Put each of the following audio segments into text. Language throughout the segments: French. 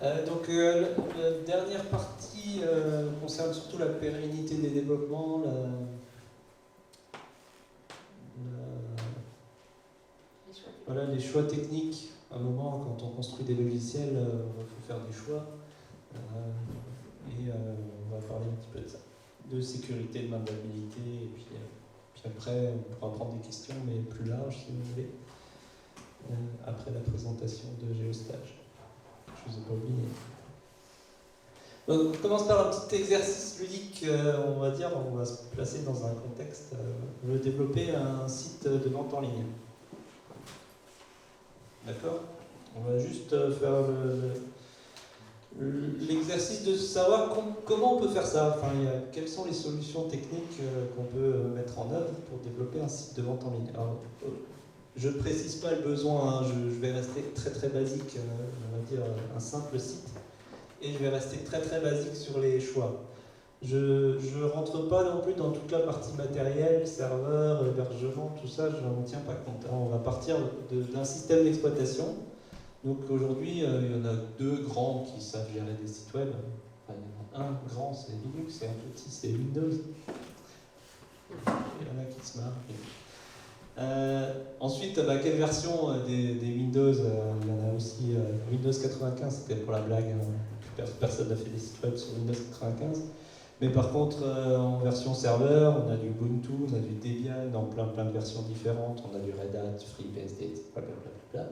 La dernière partie concerne surtout la pérennité des développements, voilà, les choix techniques. À un moment, quand on construit des logiciels, il faut faire des choix. On va parler un petit peu de ça. De sécurité, de maintenabilité, et puis après, on pourra prendre des questions, mais plus larges, si vous voulez, après la présentation de Géostage. Je ne vous ai pas oublié. Donc, on commence par un petit exercice ludique, on va dire, on va se placer dans un contexte. On veut développer un site de vente en ligne. D'accord? On va juste faire l'exercice de savoir comment on peut faire ça. Enfin, quelles sont les solutions techniques qu'on peut mettre en œuvre pour développer un site de vente en ligne. Alors, je ne précise pas le besoin, hein, je vais rester très très basique, on va dire un simple site. Et je vais rester très très basique sur les choix. Je ne rentre pas non plus dans toute la partie matérielle, serveur, hébergement, tout ça, je n'en tiens pas compte. On va partir d'un système d'exploitation. Donc aujourd'hui, il y en a deux grands qui savent gérer des sites web. Enfin, il y en a un grand, c'est Linux, et un petit, c'est Windows. Il y en a qui se marrent. Ensuite, quelle version des Windows il y en a aussi Windows 95, c'était pour la blague. Personne n'a fait des sites web sur Windows 95. Mais par contre, en version serveur, on a du Ubuntu, on a du Debian, dans plein de versions différentes. On a du Red Hat, FreeBSD, etc. Blablabla.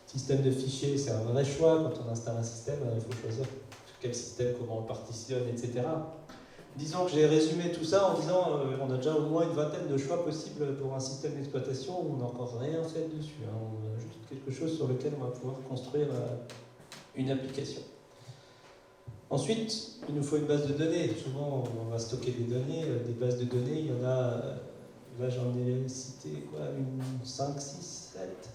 Système de fichiers, c'est un vrai choix. Quand on installe un système, il faut choisir quel système, comment on le partitionne, etc. Disons que j'ai résumé tout ça en disant on a déjà au moins une vingtaine de choix possibles pour un système d'exploitation où on n'a encore rien fait dessus. Hein. On a juste quelque chose sur lequel on va pouvoir construire une application. Ensuite, il nous faut une base de données. Souvent, on va stocker des données. Des bases de données, il y en a, là j'en ai cité une 5, 6, 7.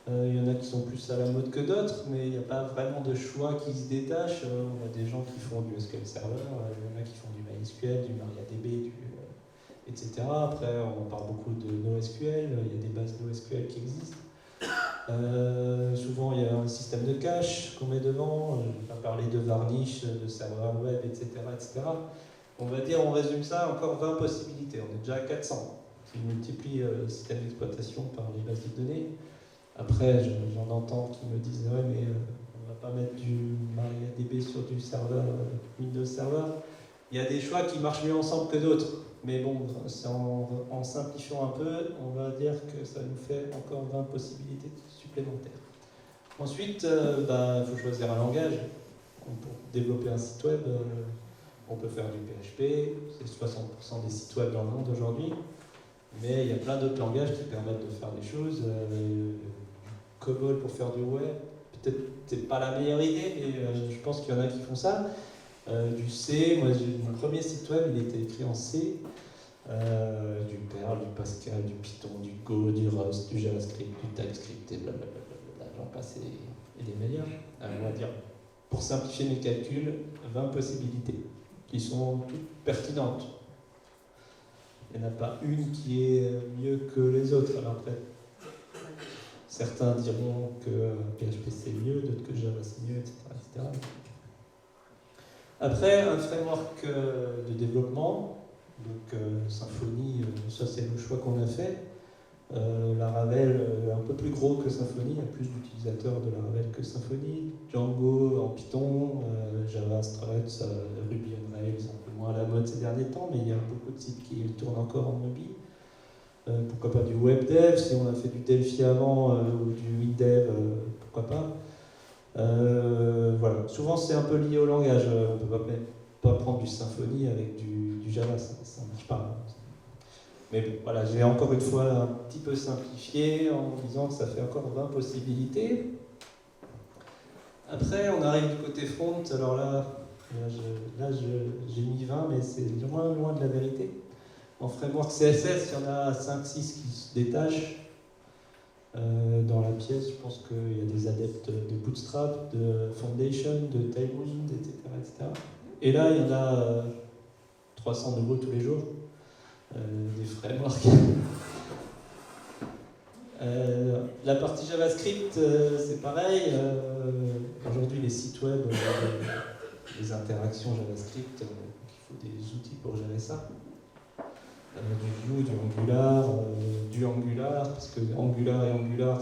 Il y en a qui sont plus à la mode que d'autres, mais il n'y a pas vraiment de choix qui se détachent. On a des gens qui font du SQL Server, il y en a qui font du MySQL, du MariaDB, etc. Après, on parle beaucoup de NoSQL, il y a des bases NoSQL qui existent. Souvent, il y a un système de cache qu'on met devant. On va parler de Varnish, de serveur web, etc., etc. On va dire, on résume ça, encore 20 possibilités. On est déjà à 400. Si on multiplie le système d'exploitation par les bases de données, après, j'en entends qui me disent ouais, mais on ne va pas mettre du MariaDB sur du serveur Windows Server. Il y a des choix qui marchent mieux ensemble que d'autres. Mais bon, en simplifiant un peu, on va dire que ça nous fait encore 20 possibilités supplémentaires. Ensuite, il faut choisir un langage. Pour développer un site web, on peut faire du PHP, c'est 60% des sites web dans le monde aujourd'hui. Mais il y a plein d'autres langages qui permettent de faire des choses. COBOL pour faire du web, peut-être c'est pas la meilleure idée, mais je pense qu'il y en a qui font ça. Du C, moi mon premier site web il était écrit en C, du Perl, du Pascal, du Python, du Go, du Rust, du JavaScript, du TypeScript et blablabla, j'en passe et des meilleurs. On va dire, pour simplifier mes calculs, 20 possibilités qui sont toutes pertinentes. Il n'y en a pas une qui est mieux que les autres. Alors après, certains diront que PHP c'est mieux, d'autres que Java c'est mieux, etc. Après, un framework de développement, donc Symfony, ça c'est le choix qu'on a fait. Laravel, un peu plus gros que Symfony, il y a plus d'utilisateurs de Laravel que Symfony. Django en Python, Java, Struts, Ruby on Rails, un peu moins à la mode ces derniers temps, mais il y a beaucoup de sites qui tournent encore en mobile. Pourquoi pas du WebDev, si on a fait du Delphi avant ou du WinDev, pourquoi pas. Voilà. Souvent c'est un peu lié au langage, on ne peut pas prendre du Symfony avec du Java, ça ne marche pas. Mais bon, voilà, j'ai encore une fois un petit peu simplifié en disant que ça fait encore 20 possibilités. Après on arrive du côté front, alors là j'ai mis 20 mais c'est loin de la vérité. En framework CSS, il y en a 5-6 qui se détachent. Dans la pièce, je pense qu'il y a des adeptes de Bootstrap, de Foundation, de Tailwind, etc., etc. Et là, il y en a 300 nouveaux tous les jours, des frameworks. La partie JavaScript, c'est pareil. Aujourd'hui, les sites web, les interactions JavaScript, il faut des outils pour gérer ça. Du Vue, du Angular, parce que Angular et Angular,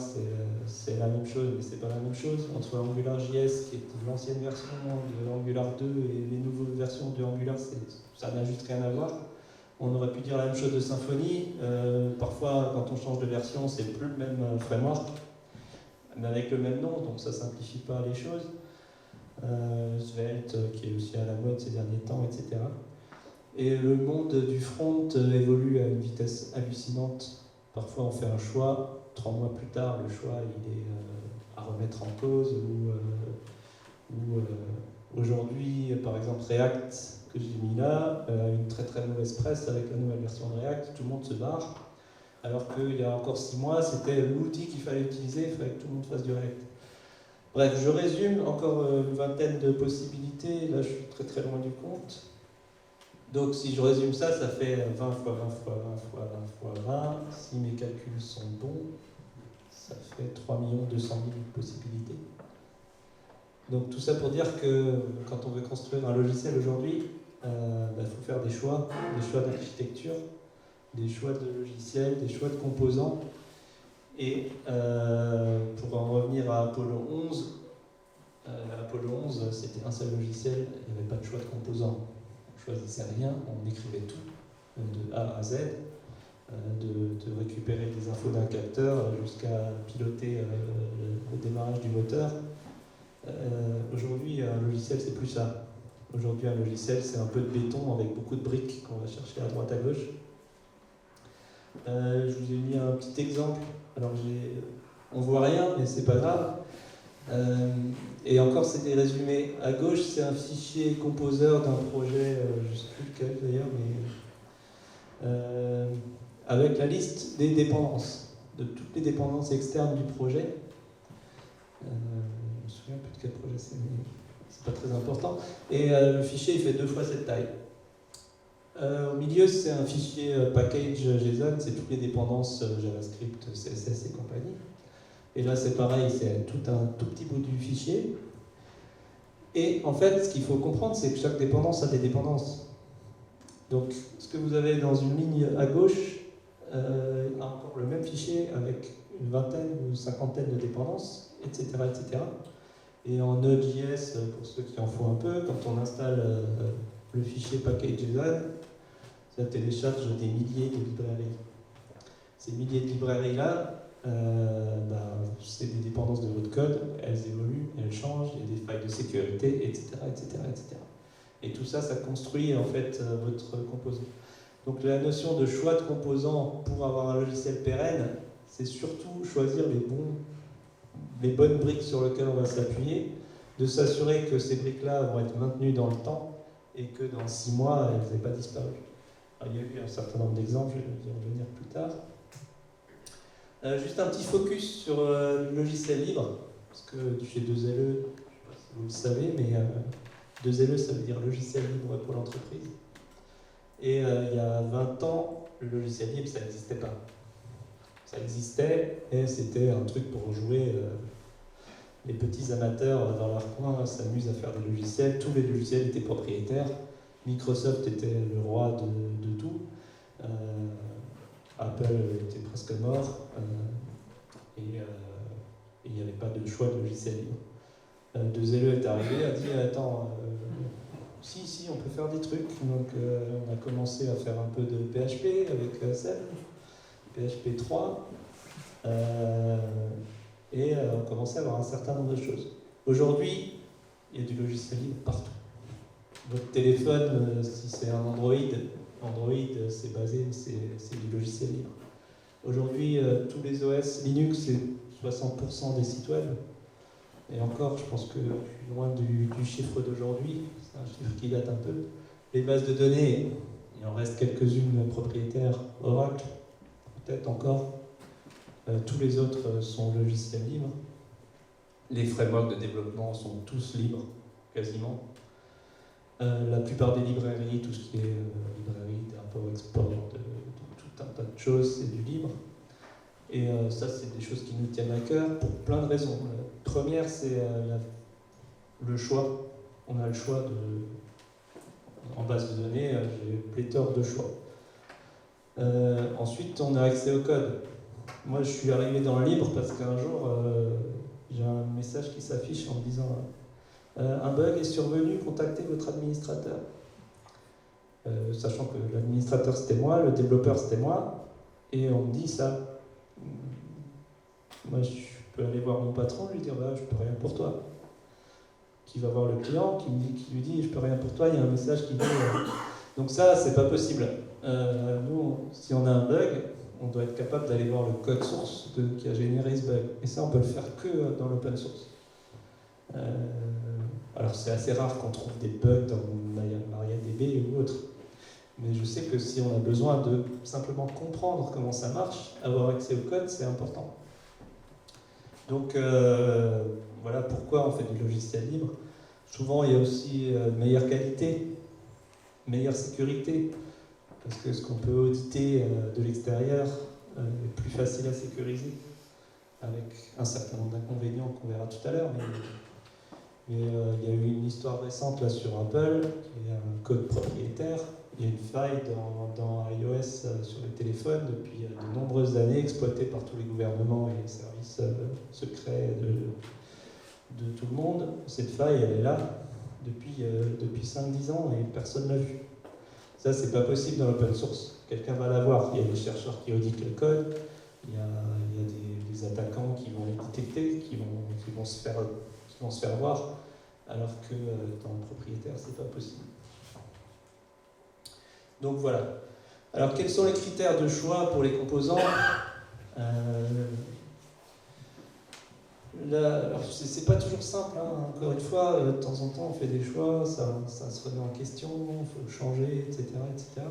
c'est la même chose, mais c'est pas la même chose. Entre AngularJS, qui est l'ancienne version de Angular 2, et les nouvelles versions de Angular, ça n'a juste rien à voir. On aurait pu dire la même chose de Symfony. Parfois, quand on change de version, c'est plus le même framework, mais avec le même nom, donc ça simplifie pas les choses. Svelte, qui est aussi à la mode ces derniers temps, etc. Et le monde du front évolue à une vitesse hallucinante. Parfois, on fait un choix, 3 mois plus tard, le choix il est à remettre en cause. Aujourd'hui, par exemple, React, que j'ai mis là, une très très mauvaise presse avec la nouvelle version de React, tout le monde se barre. Alors qu'il y a encore 6 mois, c'était l'outil qu'il fallait utiliser, il fallait que tout le monde fasse du React. Bref, je résume, encore une vingtaine de possibilités, là je suis très très loin du compte. Donc si je résume ça, ça fait 20 fois 20 fois 20 fois 20 fois 20. Si mes calculs sont bons, ça fait 3 200 000 possibilités. Donc tout ça pour dire que quand on veut construire un logiciel aujourd'hui, faut faire des choix d'architecture, des choix de logiciels, des choix de composants. Et pour en revenir à Apollo 11, Apollo 11 c'était un seul logiciel, il n'y avait pas de choix de composants. On ne choisissait rien, on écrivait tout, de A à Z, de récupérer des infos d'un capteur jusqu'à piloter le démarrage du moteur. Aujourd'hui, un logiciel, c'est plus ça. Aujourd'hui, un logiciel, c'est un peu de béton avec beaucoup de briques qu'on va chercher à droite à gauche. Je vous ai mis un petit exemple. Alors, on voit rien, mais c'est pas grave. Et encore, c'est des résumés. À gauche, c'est un fichier composeur d'un projet, je ne sais plus lequel d'ailleurs, mais avec la liste des dépendances, de toutes les dépendances externes du projet. Je me souviens plus de quel projet c'est, mais c'est pas très important. Et le fichier, il fait 2 fois cette taille. Au milieu, c'est un fichier package JSON, c'est toutes les dépendances JavaScript, CSS et compagnie. Et là, c'est pareil, c'est un tout petit bout du fichier. Et en fait, ce qu'il faut comprendre, c'est que chaque dépendance a des dépendances. Donc, ce que vous avez dans une ligne à gauche a encore le même fichier avec une vingtaine ou une cinquantaine de dépendances, etc., etc. Et en Node.js, pour ceux qui en font un peu, quand on installe le fichier package.json, ça télécharge des milliers de librairies. Ces milliers de librairies-là, c'est des dépendances de votre code, elles évoluent, elles changent, il y a des failles de sécurité, etc., etc., etc. Et tout ça, ça construit en fait votre composant. Donc la notion de choix de composants pour avoir un logiciel pérenne, c'est surtout choisir les bonnes briques sur lesquelles on va s'appuyer, de s'assurer que ces briques-là vont être maintenues dans le temps et que dans 6 mois, elles n'aient pas disparu. Alors, il y a eu un certain nombre d'exemples, je vais y revenir plus tard. Juste un petit focus sur le logiciel libre, parce que chez 2LE, je ne sais pas si vous le savez, mais 2LE ça veut dire logiciel libre pour l'entreprise. Et il y a 20 ans, le logiciel libre ça n'existait pas. Ça existait et c'était un truc pour jouer. Les petits amateurs dans leur coin s'amusent à faire des logiciels. Tous les logiciels étaient propriétaires. Microsoft était le roi de tout. Apple était presque mort et il n'y avait pas de choix de logiciel libre. 2LE est arrivé, a dit attends, si, on peut faire des trucs. Donc on a commencé à faire un peu de PHP avec Seb, PHP 3, et on commençait à avoir un certain nombre de choses. Aujourd'hui, il y a du logiciel libre partout. Votre téléphone, si c'est un Android, c'est du logiciel libre. Aujourd'hui, tous les OS Linux, c'est 60% des sites web. Et encore, je pense que je suis loin du chiffre d'aujourd'hui, c'est un chiffre qui date un peu. Les bases de données, il en reste quelques-unes propriétaires, Oracle, peut-être encore. Tous les autres sont logiciels libres. Les frameworks de développement sont tous libres, quasiment. La plupart des librairies, tout ce qui est librairie d'import-export, de tout un tas de choses, c'est du libre. Et ça, c'est des choses qui nous tiennent à cœur pour plein de raisons. La première, c'est le choix. On a le choix en base de données, j'ai pléthore de choix. Ensuite, on a accès au code. Moi, je suis arrivé dans le libre parce qu'un jour, j'ai un message qui s'affiche en me disant un bug est survenu, contactez votre administrateur. Sachant que l'administrateur c'était moi, le développeur c'était moi, et on me dit ça. Moi, je peux aller voir mon patron, lui dire je peux rien pour toi. Qui va voir le client, qui lui dit je peux rien pour toi, il y a un message qui dit. Donc ça, c'est pas possible. Nous, si on a un bug, on doit être capable d'aller voir le code source qui a généré ce bug. Et ça, on peut le faire que dans l'open source. Alors c'est assez rare qu'on trouve des bugs dans MariaDB ou autre. Mais je sais que si on a besoin de simplement comprendre comment ça marche, avoir accès au code, c'est important. Donc voilà pourquoi on fait du logiciel libre. Souvent, il y a aussi meilleure qualité, meilleure sécurité, parce que ce qu'on peut auditer de l'extérieur est plus facile à sécuriser, avec un certain nombre d'inconvénients qu'on verra tout à l'heure. Mais il y a eu une histoire récente là, sur Apple, qui est un code propriétaire. Il y a une faille dans iOS sur les téléphones depuis de nombreuses années, exploitée par tous les gouvernements et les services secrets de tout le monde. Cette faille, elle est là depuis 5-10 ans et personne ne l'a vue. Ça, c'est pas possible dans l'open source. Quelqu'un va l'avoir. Il y a des chercheurs qui auditent le code, il y a des attaquants qui vont les détecter, qui vont se faire voir, alors que dans le propriétaire, c'est pas possible. Donc voilà. Alors quels sont les critères de choix pour les composants? C'est pas toujours simple, hein. Encore une fois, de temps en temps on fait des choix, ça se remet en question, il faut changer, etc., etc.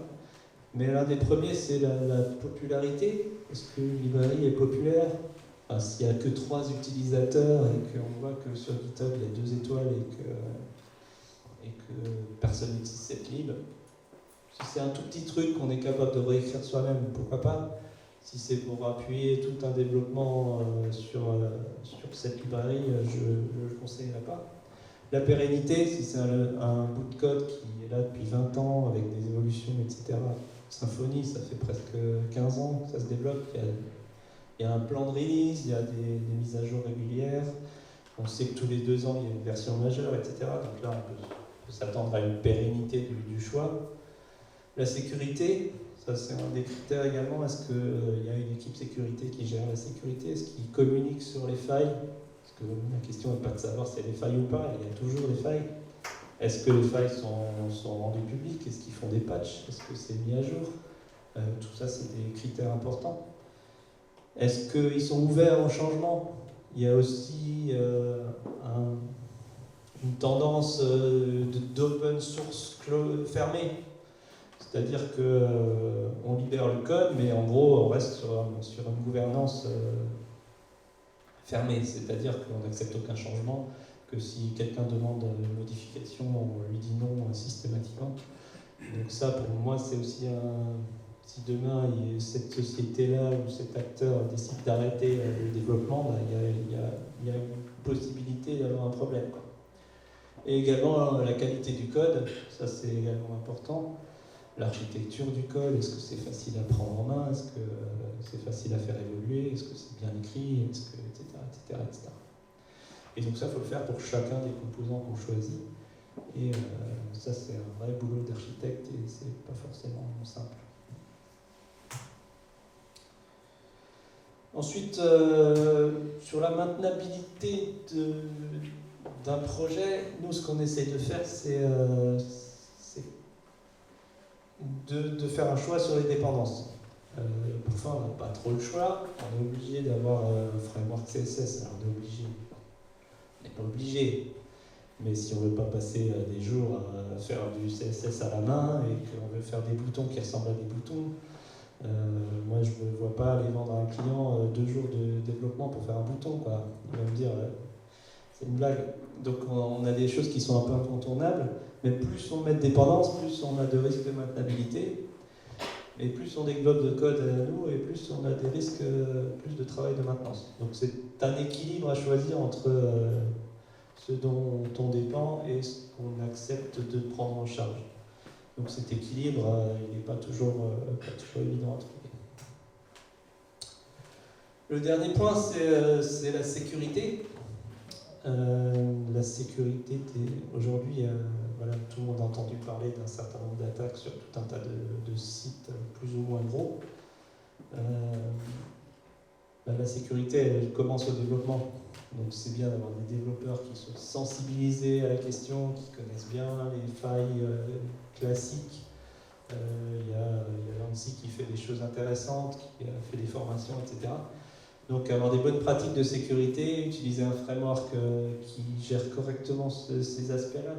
Mais l'un des premiers, c'est la popularité. Est-ce qu'une librairie est populaire? Enfin, s'il n'y a que 3 utilisateurs et qu'on voit que sur GitHub il y a 2 étoiles et que personne n'utilise cette lib, si c'est un tout petit truc qu'on est capable de réécrire soi-même, pourquoi pas? Si c'est pour appuyer tout un développement sur cette librairie, je ne le conseillerais pas. La pérennité, si c'est un bout de code qui est là depuis 20 ans avec des évolutions, etc. Symfony, ça fait presque 15 ans que ça se développe. Il y a un plan de release, il y a des mises à jour régulières. On sait que tous les 2 ans, il y a une version majeure, etc. Donc là, on peut s'attendre à une pérennité du choix. La sécurité, ça c'est un des critères également. Est-ce qu'il y a une équipe sécurité qui gère la sécurité? Est-ce qu'ils communiquent sur les failles? Parce que la question n'est pas de savoir s'il y a des failles ou pas, il y a toujours des failles. Est-ce que les failles sont rendues publiques? Est-ce qu'ils font des patchs? Est-ce que c'est mis à jour? Tout ça, c'est des critères importants. Est-ce qu'ils sont ouverts au changement? Il y a aussi une tendance d'open source fermée. C'est-à-dire qu'on libère le code, mais en gros, on reste sur une gouvernance fermée. C'est-à-dire qu'on n'accepte aucun changement, que si quelqu'un demande une modification, on lui dit non systématiquement. Donc ça, pour moi, c'est aussi si demain, cette société-là ou cet acteur décide d'arrêter le développement, il y a une possibilité d'avoir un problème, quoi. Et également, la qualité du code, ça c'est également important. L'architecture du code, est-ce que c'est facile à prendre en main? Est-ce que c'est facile à faire évoluer? Est-ce que c'est bien écrit? Etc., etc., etc. Et donc ça, il faut le faire pour chacun des composants qu'on choisit. Et ça, c'est un vrai boulot d'architecte et c'est pas forcément simple. Ensuite, sur la maintenabilité d'un projet, nous, ce qu'on essaye de faire, c'est de faire un choix sur les dépendances. Parfois, on n'a pas trop le choix. On est obligé d'avoir un framework CSS. Alors, on est obligé. On n'est pas obligé. Mais si on ne veut pas passer des jours à faire du CSS à la main et qu'on veut faire des boutons qui ressemblent à des boutons, moi, je ne me vois pas aller vendre à un client 2 jours de développement pour faire un bouton, quoi. Il va me dire, c'est une blague. Donc, on a des choses qui sont un peu incontournables. Mais plus on met de dépendance, plus on a de risques de maintenabilité. Et plus on développe de code à nous, et plus on a des risques, plus de travail de maintenance. Donc c'est un équilibre à choisir entre ce dont on dépend et ce qu'on accepte de prendre en charge. Donc cet équilibre, il n'est pas toujours évident à trouver. Le dernier point, c'est la sécurité. La sécurité, aujourd'hui, voilà, tout le monde a entendu parler d'un certain nombre d'attaques sur tout un tas de sites plus ou moins gros. La sécurité, elle commence au développement. Donc c'est bien d'avoir des développeurs qui sont sensibilisés à la question, qui connaissent bien les failles classiques. Il y a l'ANSSI qui fait des choses intéressantes, qui fait des formations, etc. Donc avoir des bonnes pratiques de sécurité, utiliser un framework qui gère correctement ces aspects-là,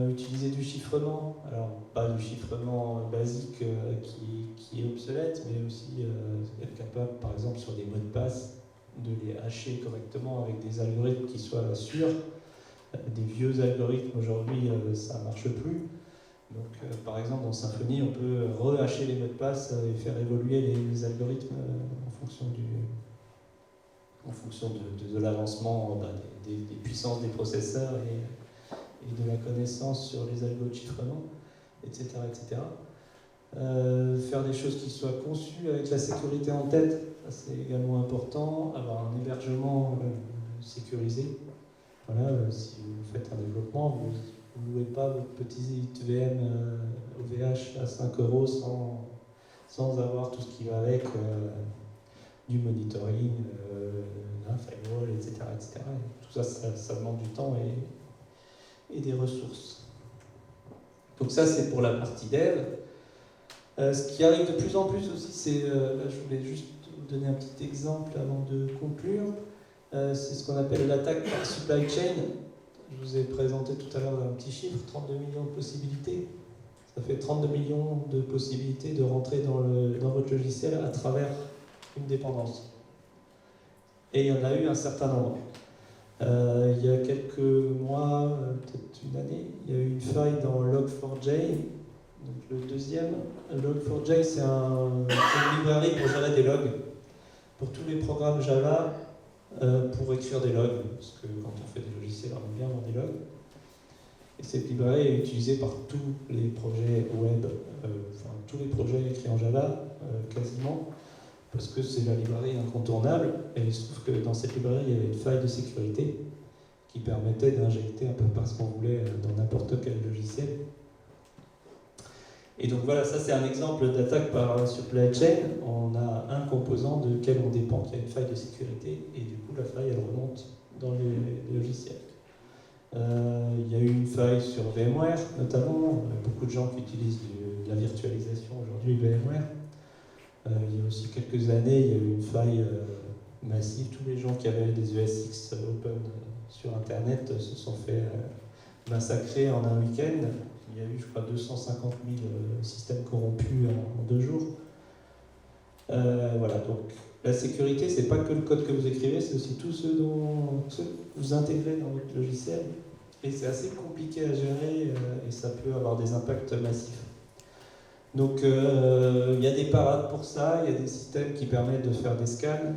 utiliser du chiffrement, alors pas du chiffrement basique qui est obsolète, mais aussi être capable, par exemple sur des mots de passe, de les hacher correctement avec des algorithmes qui soient sûrs. Des vieux algorithmes aujourd'hui, ça ne marche plus. Donc, par exemple, dans Symfony, on peut rehacher les mots de passe et faire évoluer les algorithmes en fonction de l'avancement des puissances des processeurs et de la connaissance sur les algos de chiffrement, etc. etc. Faire des choses qui soient conçues avec la sécurité en tête, c'est également important. Avoir un hébergement sécurisé. Voilà, si vous faites un développement, vous ne louez pas votre petit VM OVH à 5 € sans avoir tout ce qui va avec, du monitoring, un firewall, etc., etc. Et tout ça, ça demande du temps et des ressources. Donc ça, c'est pour la partie dev. Ce qui arrive de plus en plus aussi, c'est, là je voulais juste vous donner un petit exemple avant de conclure, c'est ce qu'on appelle l'attaque par supply chain. Je vous ai présenté tout à l'heure un petit chiffre, 32 millions de possibilités. Ça fait 32 millions de possibilités de rentrer dans votre logiciel à travers une dépendance. Et il y en a eu un certain nombre. Il y a quelques mois, peut-être une année, il y a eu une faille dans Log4j. Donc le deuxième, Log4j, c'est une librairie pour gérer des logs. Pour tous les programmes Java, pour écrire des logs, parce que quand on fait des logiciels, on aime bien avoir des logs. Et cette librairie est utilisée par tous les projets web, enfin tous les projets écrits en Java, quasiment, parce que c'est la librairie incontournable. Et il se trouve que dans cette librairie, il y avait une faille de sécurité qui permettait d'injecter un peu par ce qu'on voulait dans n'importe quel logiciel. Et donc voilà, ça c'est un exemple d'attaque par supply chain. On a un composant de lequel on dépend qui a une faille de sécurité, et du coup la faille elle remonte dans les logiciels. Il y a eu une faille sur VMware notamment, beaucoup de gens qui utilisent de la virtualisation aujourd'hui VMware. Il y a aussi quelques années, il y a eu une faille massive. Tous les gens qui avaient des ESX open sur internet se sont fait massacrer en un week-end. Il y a eu, je crois, 250 000 systèmes corrompus en 2 jours. Voilà, donc la sécurité, c'est pas que le code que vous écrivez, c'est aussi tout ce que vous intégrez dans votre logiciel. Et c'est assez compliqué à gérer et ça peut avoir des impacts massifs. Donc il y a des parades pour ça, il y a des systèmes qui permettent de faire des scans.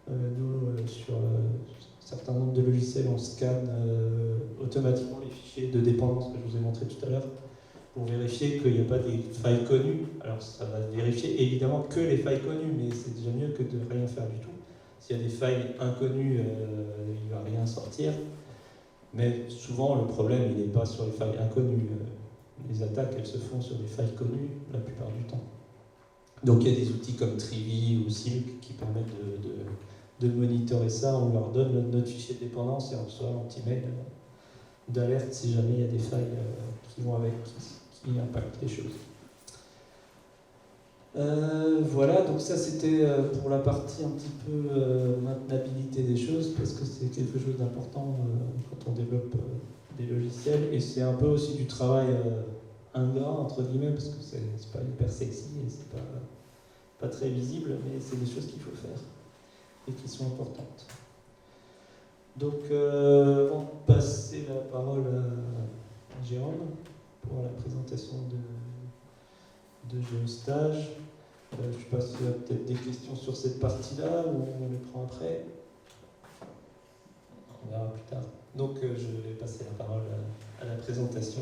Nous, sur un certain nombre de logiciels, on scanne automatiquement les fichiers de dépendance que je vous ai montré tout à l'heure, pour vérifier qu'il n'y a pas des failles connues. Alors ça va vérifier évidemment que les failles connues, mais c'est déjà mieux que de rien faire du tout. S'il y a des failles inconnues, il ne va rien sortir. Mais souvent le problème il n'est pas sur les failles inconnues. Les attaques elles se font sur des failles connues la plupart du temps. Donc il y a des outils comme Trivy ou Silk qui permettent de monitorer ça. On leur donne notre fichier de dépendance et on reçoit un petit mail d'alerte si jamais il y a des failles qui vont avec, qui impactent les choses. Voilà, donc ça c'était pour la partie un petit peu maintenabilité des choses, parce que c'est quelque chose d'important quand on développe des logiciels, et c'est un peu aussi du travail ingrat, entre guillemets, parce que c'est pas hyper sexy et c'est pas très visible, mais c'est des choses qu'il faut faire et qui sont importantes. Donc, avant de passer la parole à Jérôme pour la présentation de géostage. Je ne sais pas s'il y a peut-être des questions sur cette partie-là ou on les prend après. On verra plus tard. Donc je vais passer la parole à la présentation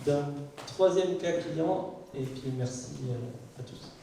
d'un troisième cas client et puis merci à tous.